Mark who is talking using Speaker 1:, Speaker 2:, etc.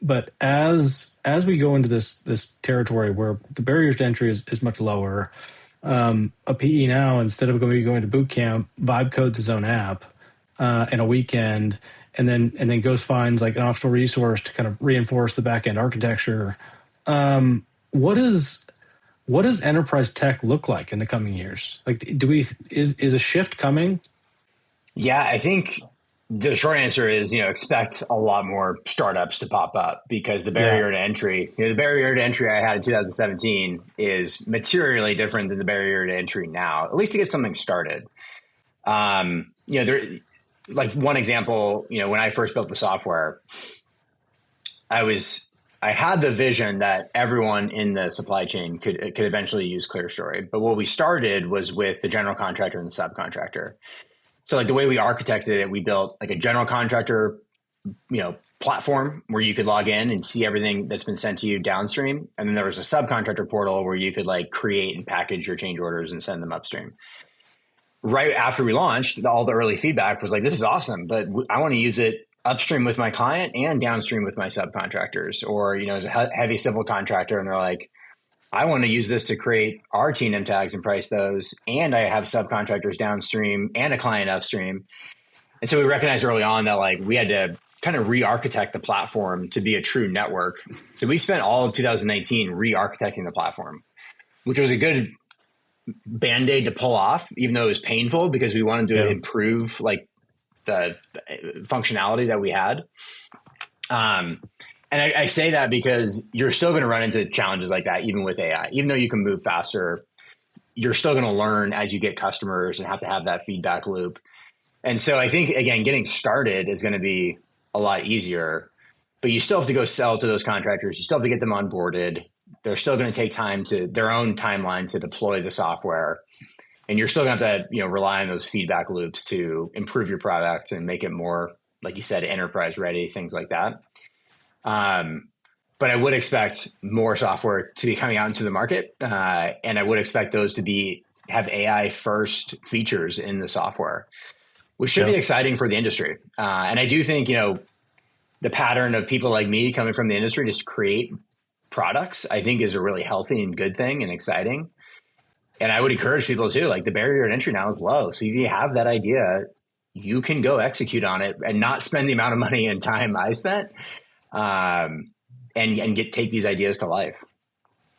Speaker 1: But as we go into this territory where the barriers to entry is much lower, a PE now, instead of going to boot camp, vibe codes his own app in a weekend, and then goes finds like an offshore resource to kind of reinforce the back end architecture. What is what does enterprise tech look like in the coming years? Like, is a shift coming?
Speaker 2: Yeah, I think the short answer is, expect a lot more startups to pop up because the
Speaker 1: Yeah,
Speaker 2: barrier to entry, the barrier to entry I had in 2017 is materially different than the barrier to entry now, at least to get something started. There, like one example, when I first built the software, I was, I had the vision that everyone in the supply chain could eventually use ClearStory. But what we started was with the general contractor and the subcontractor. So like the way we architected it, we built like a general contractor, platform where you could log in and see everything that's been sent to you downstream. And then there was a subcontractor portal where you could like create and package your change orders and send them upstream. Right after we launched, all the early feedback was like, this is awesome, but I want to use it upstream with my client and downstream with my subcontractors, or, as a heavy civil contractor. And they're like, I want to use this to create our T&M tags and price those. And I have subcontractors downstream and a client upstream. And so we recognized early on that like we had to kind of re-architect the platform to be a true network. So we spent all of 2019 re-architecting the platform, which was a good band-aid to pull off, even though it was painful because we wanted to
Speaker 1: yeah,
Speaker 2: improve like the functionality that we had. And I say that because you're still going to run into challenges like that, even with AI. Even though you can move faster, you're still going to learn as you get customers and have to have that feedback loop. And so I think, again, getting started is going to be a lot easier, but you still have to go sell to those contractors. You still have to get them onboarded. They're still going to take time to their own timeline to deploy the software. And you're still going to have to, rely on those feedback loops to improve your product and make it more, like you said, enterprise ready, things like that. But I would expect more software to be coming out into the market. And I would expect those to have AI first features in the software, which should
Speaker 1: yeah,
Speaker 2: be exciting for the industry. And I do think, the pattern of people like me coming from the industry to create products, I think is a really healthy and good thing and exciting. And I would encourage people too, like the barrier to entry now is low. So if you have that idea, you can go execute on it and not spend the amount of money and time I spent, and take these ideas to life.